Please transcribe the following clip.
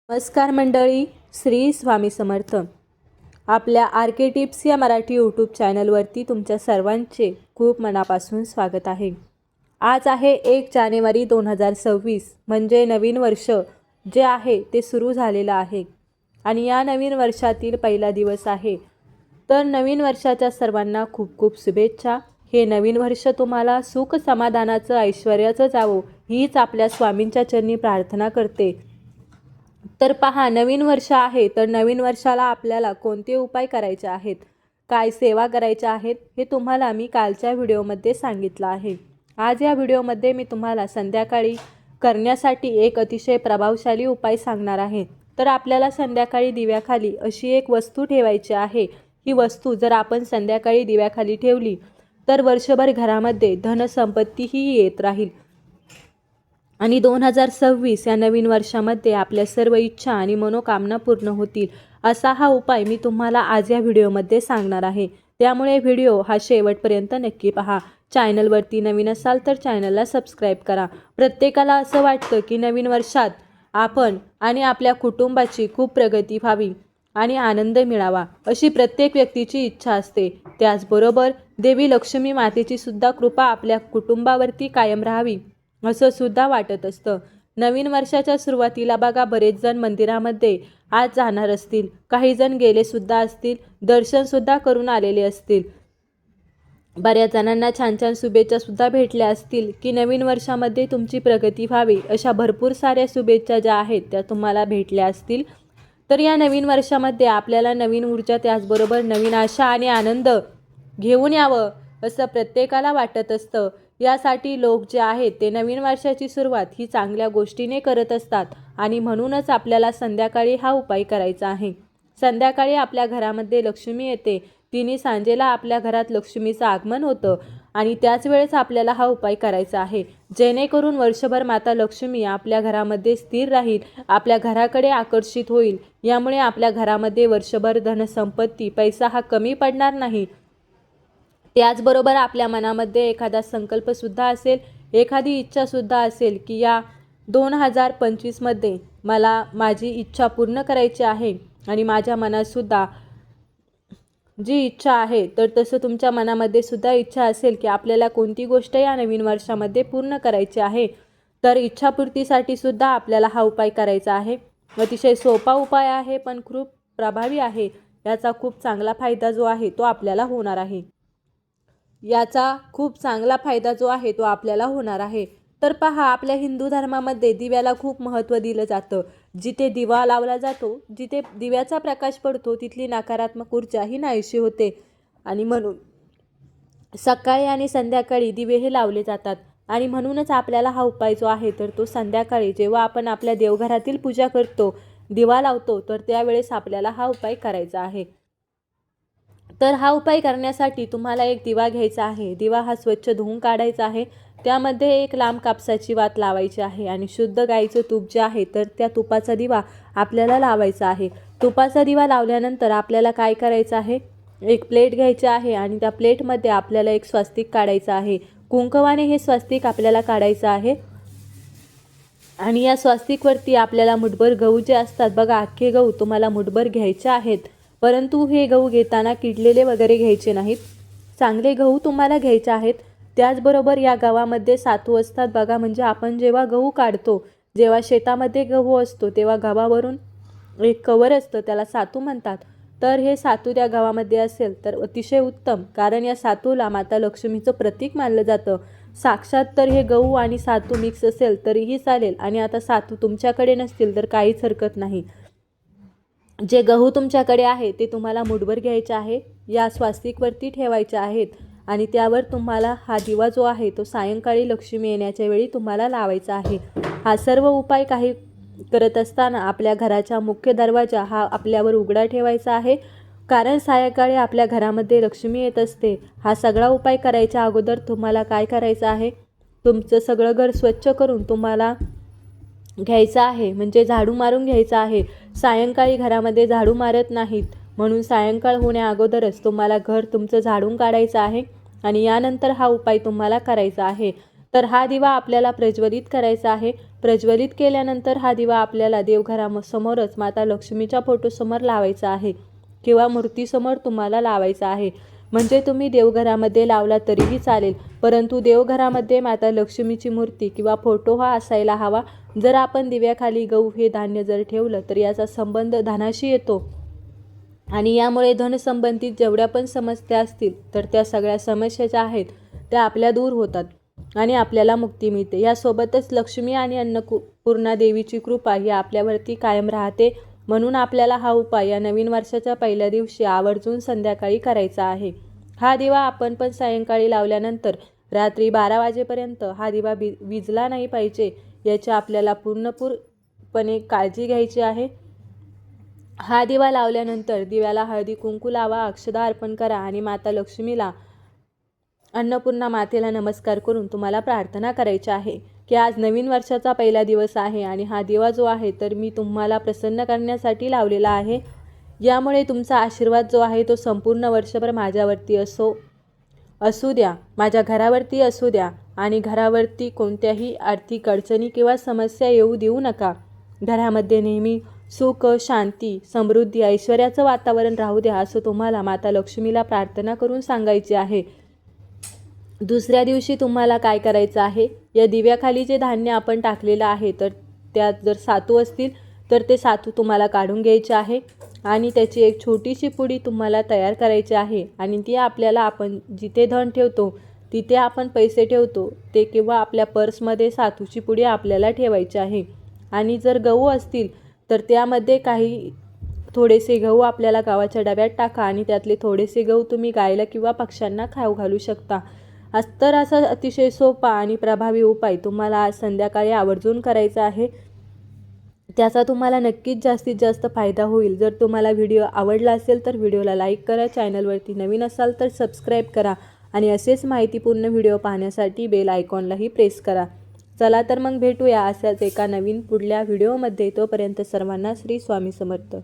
नमस्कार मंडळी, श्री स्वामी समर्थ. आपल्या आर के टिप्स या मराठी यूट्यूब चॅनलवरती तुमच्या सर्वांचे खूप मनापासून स्वागत आहे. आज आहे 1 जानेवारी 2026, म्हणजे नवीन वर्ष जे आहे ते सुरू झालेलं आहे आणि या नवीन वर्षातील पहिला दिवस आहे. तर नवीन वर्षाच्या सर्वांना खूप खूप शुभेच्छा. हे नवीन वर्ष तुम्हाला सुख समाधानाचं ऐश्वर्याचं जावो हीच आपल्या स्वामींच्या चरणी प्रार्थना करते. तर पहा, नवीन वर्ष आहे तर नवीन वर्षाला आपल्याला कोणते उपाय करायचे आहेत, काय सेवा करायच्या आहेत, हे तुम्हाला मी कालच्या व्हिडिओमध्ये सांगितलं आहे. आज या व्हिडिओमध्ये मी तुम्हाला संध्याकाळी करण्यासाठी एक अतिशय प्रभावशाली उपाय सांगणार आहे. तर आपल्याला संध्याकाळी दिव्याखाली अशी एक वस्तू ठेवायची आहे. ही वस्तू जर आपण संध्याकाळी दिव्याखाली ठेवली तर वर्षभर घरामध्ये धनसंपत्तीही येत राहील आणि 2026 या नवीन वर्षामध्ये आपल्या सर्व इच्छा आणि मनोकामना पूर्ण होतील. असा हा उपाय मी तुम्हाला आज या व्हिडिओमध्ये सांगणार आहे. त्यामुळे व्हिडिओ हा शेवटपर्यंत नक्की पहा. चॅनलवरती नवीन असाल तर चॅनलला सबस्क्राईब करा. प्रत्येकाला असं वाटतं की नवीन वर्षात आपण आणि आपल्या कुटुंबाची खूप प्रगती व्हावी आणि आनंद मिळावा, अशी प्रत्येक व्यक्तीची इच्छा असते. त्याचबरोबर देवी लक्ष्मी मातेची सुद्धा कृपा आपल्या कुटुंबावरती कायम राहावी असं सुद्धा वाटत असतं. नवीन वर्षाच्या सुरुवातीला बघा, बरेच जण मंदिरामध्ये आज जाणार असतील, काही जण गेले सुद्धा असतील, दर्शनसुद्धा करून आलेले असतील. बऱ्याच जणांना छान छान शुभेच्छा सुद्धा भेटल्या असतील की नवीन वर्षामध्ये तुमची प्रगती व्हावी, अशा भरपूर साऱ्या शुभेच्छा ज्या आहेत त्या तुम्हाला भेटल्या असतील. तर या नवीन वर्षामध्ये आपल्याला नवीन ऊर्जा, त्याचबरोबर नवीन आशा आणि आनंद घेऊन यावं असं प्रत्येकाला वाटत असतं. यासाठी लोक जे आहेत ते नवीन वर्षाची सुरुवात ही चांगल्या गोष्टीने करत असतात आणि म्हणूनच आपल्याला संध्याकाळी हा उपाय करायचा आहे. संध्याकाळी आपल्या घरामध्ये लक्ष्मी येते, तिन्ही सांजेला आपल्या घरात लक्ष्मीचं आगमन होतं आणि त्याच वेळेस आपल्याला हा उपाय करायचा आहे, जेणेकरून वर्षभर माता लक्ष्मी आपल्या घरामध्ये स्थिर राहील, आपल्या घराकडे आकर्षित होईल. यामुळे आपल्या घरामध्ये वर्षभर धनसंपत्ती, पैसा हा कमी पडणार नाही. त्याचबरोबर आपल्या मनामध्ये एखादा संकल्पसुद्धा असेल, एखादी इच्छासुद्धा असेल की या 2025मध्ये मला माझी इच्छा पूर्ण करायची आहे आणि माझ्या मनातसुद्धा जी इच्छा आहे, तर तसं तुमच्या मनामध्ये सुद्धा इच्छा असेल की आपल्याला कोणती गोष्ट या नवीन वर्षामध्ये पूर्ण करायची आहे, तर इच्छापूर्तीसाठी सुद्धा आपल्याला हा उपाय करायचा आहे. अतिशय सोपा उपाय आहे पण खूप प्रभावी आहे. याचा खूप चांगला फायदा जो आहे तो आपल्याला होणार आहे. तर पहा, आपल्या हिंदू धर्मामध्ये दिव्याला खूप महत्त्व दिलं जातं. जिथे दिवा लावला जातो, जिथे दिव्याचा प्रकाश पडतो, तिथली नकारात्मक ऊर्जा ही नाहीशी होते आणि म्हणून सकाळी आणि संध्याकाळी दिवे हे लावले जातात. आणि म्हणूनच आपल्याला हा उपाय जो आहे तर तो संध्याकाळी जेव्हा आपण आपल्या देवघरातील पूजा करतो, दिवा लावतो, तर त्यावेळेस आपल्याला हा उपाय करायचा आहे. तर हा उपाय करण्यासाठी तुम्हाला एक दिवा घ्यायचा आहे. दिवा हा स्वच्छ धुवून काढायचा आहे. त्यामध्ये एक लांब कापसाची वात लावायची आहे आणि शुद्ध गाईचं तूप जे आहे तर त्या तुपाचा दिवा आपल्याला लावायचा आहे. तुपाचा दिवा लावल्यानंतर आपल्याला काय करायचं आहे, एक प्लेट घ्यायची आहे आणि त्या प्लेटमध्ये आपल्याला एक स्वस्तिक काढायचं आहे. कुंकवाने हे स्वस्तिक आपल्याला काढायचं आहे आणि या स्वस्तिकवरती आपल्याला मुठभर गहू जे असतात बघा, अख्खे गहू तुम्हाला मुठभर घ्यायचे आहेत. परंतु हे गहू घेताना किडलेले वगैरे घ्यायचे नाहीत, चांगले गहू तुम्हाला घ्यायचे आहेत. त्याचबरोबर या गव्हामध्ये सातू असतात बघा, म्हणजे आपण जेव्हा गहू काढतो, जेव्हा शेतामध्ये गहू असतो तेव्हा गव्हावरून एक कवर असतं, त्याला सातू म्हणतात. तर हे सातू त्या गव्हामध्ये असेल तर अतिशय उत्तम, कारण या सातूला माता लक्ष्मीचं प्रतीक मानलं जातं. साक्षात तर हे गहू आणि सातू मिक्स असेल तरीही चालेल आणि आता सातू तुमच्याकडे नसतील तर काहीच हरकत नाही. जे गहू तुमच्याकडे आहे ते तुम्हाला मुठभर घ्यायचे आहे, या स्वास्तिकवरती ठेवायचे आहेत आणि त्यावर तुम्हाला हा दिवा जो आहे तो सायंकाळी लक्ष्मी येण्याच्या वेळी तुम्हाला लावायचा आहे. हा सर्व उपाय काही करत असताना आपल्या घराचा मुख्य दरवाजा हा आपल्यावर उघडा ठेवायचा आहे, कारण सायंकाळी आपल्या घरामध्ये लक्ष्मी येत असते. हा सगळा उपाय करायच्या अगोदर तुम्हाला काय करायचं आहे, तुमचं सगळं घर स्वच्छ करून तुम्हाला घ्यायचं आहे, म्हणजे झाडू मारून घ्यायचं आहे. सायंकाळी घरामध्ये झाडू मारत नाहीत, म्हणून सायंकाळ होण्या अगोदरच तुम्हाला घर तुमचं झाडून काढायचं आहे आणि यानंतर हा उपाय तुम्हाला करायचा आहे. तर हा दिवा आपल्याला प्रज्वलित करायचा आहे. प्रज्वलित केल्यानंतर हा दिवा आपल्याला देवघरासमोरच माता लक्ष्मीच्या फोटोसमोर लावायचा आहे किंवा मूर्तीसमोर तुम्हाला लावायचा आहे. म्हणजे तुम्ही देवघरामध्ये लावला तरीही चालेल, परंतु देवघरामध्ये माता लक्ष्मीची मूर्ती किंवा फोटो हा असायला हवा. जर आपण दिव्याखाली गहू हे धान्य जर ठेवलं तर याचा संबंध धनाशी येतो आणि यामुळे धनसंबंधित जेवढ्या पण समस्या असतील तर त्या सगळ्या समस्या ज्या आहेत त्या आपल्या दूर होतात आणि आपल्याला मुक्ती मिळते. यासोबतच लक्ष्मी आणि अन्नपूर्णा देवीची कृपा ही आपल्यावरती कायम राहते. म्हणून आपल्याला हा उपाय या नवीन वर्षाच्या पहिल्या दिवशी आवर्जून संध्याकाळी करायचा आहे. हा दिवा आपण पण सायंकाळी लावल्यानंतर रात्री 12 वाजेपर्यंत हा दिवा विझला नाही पाहिजे याची आपल्याला पूर्णपणे काळजी घ्यायची आहे. हा दिवा लावल्यानंतर दिव्याला हळदी कुंकू लावा, अक्षदा अर्पण करा आणि माता लक्ष्मीला अन्नपूर्णा मातेला नमस्कार करून तुम्हाला प्रार्थना करायची आहे की आज नवीन वर्षाचा पहिला दिवस आहे आणि हा दिवा जो आहे तर मी तुम्हाला प्रसन्न करण्यासाठी लावलेला आहे. यामुळे तुमचा आशीर्वाद जो आहे तो संपूर्ण वर्षभर माझ्यावरती असू द्या, माझ्या घरावरती असू द्या आणि घरावरती कोणत्याही आर्थिक अडचणी किंवा समस्या येऊ देऊ नका. घरामध्ये नेहमी सुख, शांती, समृद्धी, ऐश्वर्याचं वातावरण राहू द्या असं तुम्हाला माता लक्ष्मीला प्रार्थना करून सांगायचे आहे. दुसऱ्या दिवशी तुम्हाला काय करायचं आहे, या दिव्याखाली जे धान्य आपण टाकलेलं आहे तर त्यात जर सातू असतील तर ते सातू तुम्हाला काढून घ्यायचे आहे आणि त्याची एक छोटीशी पुडी तुम्हाला तयार करायची आहे आणि ती आपल्याला आपण जिथे धन ठेवतो तिथे आपण पैसे ठेवतो ते किंवा आपल्या पर्समध्ये सातूची पुडी आपल्याला ठेवायची आहे. आणि जर गहू असतील तर त्यामध्ये काही थोडेसे गहू आपल्याला गव्हाच्या डब्यात टाका आणि त्यातले थोडेसे गहू तुम्ही गायला किंवा पक्ष्यांना खाऊ घालू शकता. तर असा अतिशय सोपा आणि प्रभावी उपाय तुम्हाला आज संध्याकाळी आवर्जून करायचा आहे. त्याचा तुम्हाला नक्कीच जास्तीत जास्त फायदा होईल. जर तुम्हाला व्हिडिओ आवडला असेल तर व्हिडिओला लाईक करा, चॅनलवरती नवीन असाल तर सबस्क्राईब करा आणि असेच माहितीपूर्ण व्हिडिओ पाहण्यासाठी बेल आयकॉनलाही प्रेस करा. चला तर मग भेटूया अशाच एका नवीन पुढल्या व्हिडिओमध्ये. तोपर्यंत सर्वांना श्री स्वामी समर्थ.